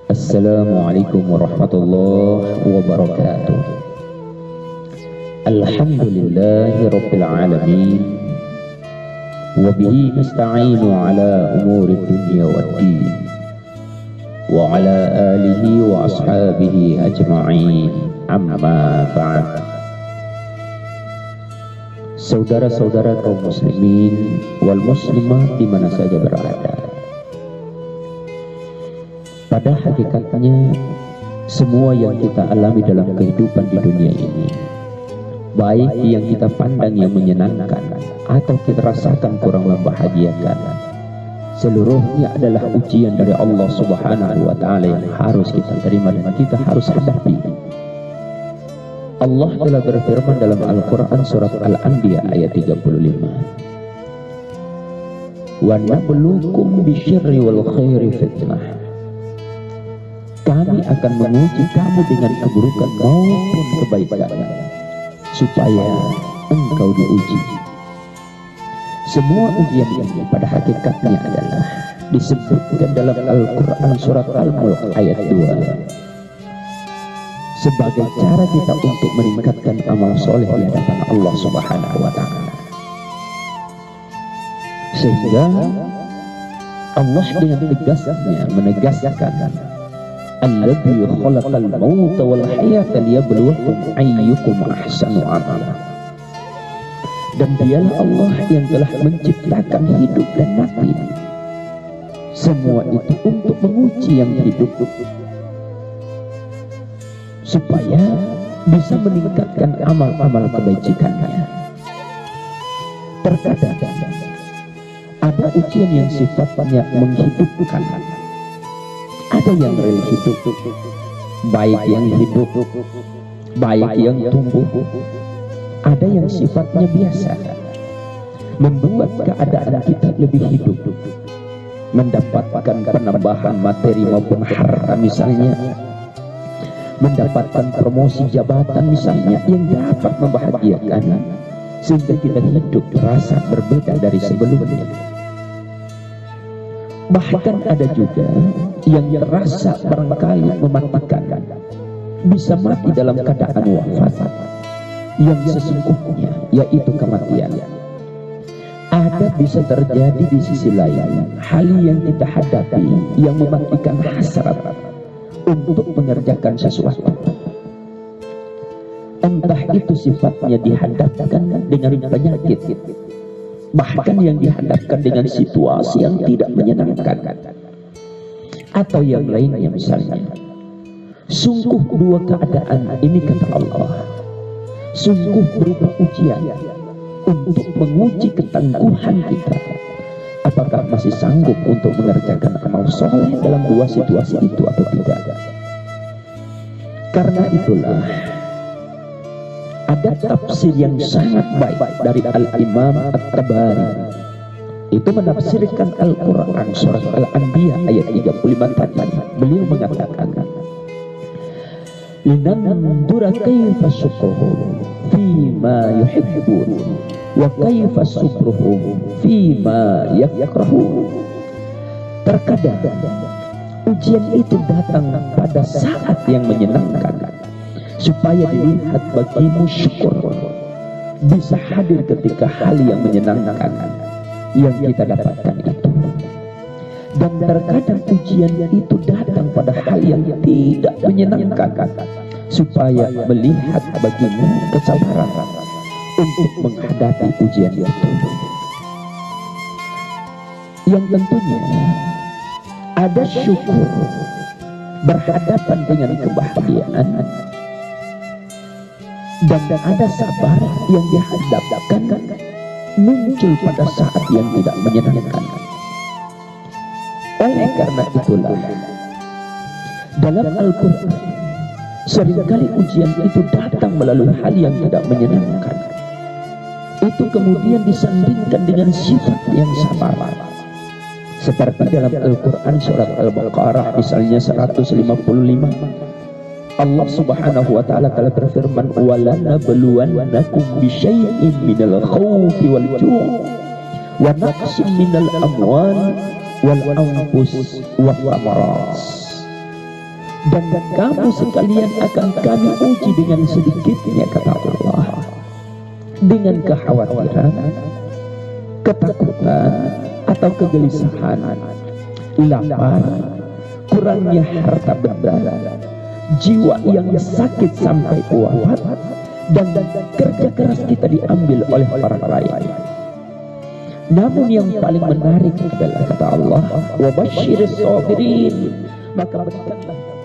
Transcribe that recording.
Assalamualaikum warahmatullahi wabarakatuh. Alhamdulillahi rabbil alamin. Wa bihi nasta'inu ala umuri dunya waddin. Wa ala alihi wa ashabihi ajma'in. Amma ba'd. Saudara-saudara kaum muslimin wal muslimah di mana saja berada, pada hakikatnya semua yang kita alami dalam kehidupan di dunia ini, baik yang kita pandang yang menyenangkan atau kita rasakan kurang membahagiakan, seluruhnya adalah ujian dari Allah Subhanahu wa Ta'ala yang harus kita terima dan kita harus hadapi. Allah telah berfirman dalam Al-Quran surat Al-Anbiya ayat 35, wa nabluukum bisyirri wal khairi fitnah. Kami akan menguji kamu dengan keburukan maupun kebaikan, supaya engkau diuji. Semua ujian ini pada hakikatnya adalah disebutkan dalam Al-Quran surat Al-Mulk ayat 2 sebagai cara kita untuk meningkatkan amal soleh di hadapan Allah Subhanahu wa Ta'ala. Sehingga Allah dengan tegasnya menegaskan, alladzi khalaqal mauta wal hayata liyabluwakum ayyukum ahsanu amala. Dan dialah Allah yang telah menciptakan hidup dan mati. Semua itu untuk menguji yang hidup, supaya bisa meningkatkan amal-amal kebajikannya. Terkadang ada ujian yang sifatnya menghidupkan, ada yang real hidup, baik yang hidup, baik yang tumbuh, ada yang sifatnya biasa, membuat keadaan kita lebih hidup, mendapatkan penambahan materi maupun harta misalnya, mendapatkan promosi jabatan misalnya yang dapat membahagiakan, sehingga kita hidup terasa berbeda dari sebelumnya. Bahkan ada juga yang terasa barangkali mematikan, bisa mati dalam keadaan wafat yang sesungguhnya, yaitu kematian. Ada bisa terjadi di sisi lain hal yang kita hadapi yang mematikan hasrat untuk mengerjakan sesuatu, entah itu sifatnya dihadapkan dengan penyakit, bahkan yang dihadapkan dengan situasi yang tidak menyenangkan, atau yang lainnya misalnya. Sungguh dua keadaan ini, kata Allah, sungguh berupa ujian untuk menguji ketangguhan kita, apakah masih sanggup untuk mengerjakan amal soleh dalam dua situasi itu atau tidak. Karena itulah ada tafsir yang sangat baik dari Al-Imam At-Tabari. Itu menafsirkan Al-Quran surat Al-Anbiya ayat 35 tadi. Beliau mengatakan, linandura kaifa syukruhum fima yuhibbun wa kaifa subruhum fima yakrahun. Terkadang ujian itu datang pada saat yang menyenangkan, supaya dilihat bagimu syukur bisa hadir ketika hal yang menyenangkan yang kita dapatkan itu. Dan terkadang ujian itu datang pada hal yang tidak menyenangkan, supaya melihat bagimu kesabaran untuk menghadapi ujian itu, yang tentunya ada syukur berhadapan dengan kebahagiaan, dan ada sabar yang dihadapkan muncul pada saat yang tidak menyenangkan. Oleh karena itulah dalam Al-Quran seringkali ujian itu datang melalui hal yang tidak menyenangkan. Itu kemudian disandingkan dengan sifat yang sabar. Seperti dalam Al-Quran surat Al-Baqarah misalnya 155, Allah Subhanahu wa Ta'ala telah berfirman, walanabluwannakum bisyai'in minal khawfi wal ju' wa naqsim minal amwal wal anfus wa thamarat. dan kamu sekalian akan kami uji dengan sedikitnya, kata Allah, dengan kekhawatiran, ketakutan atau kegelisahan, lapar, kurangnya harta benda, jiwa yang sakit sampai wafat, dan kerja keras kita diambil oleh orang lain. Namun yang paling menarik adalah kata Allah, wa basyiris sabirin, maka berikanlah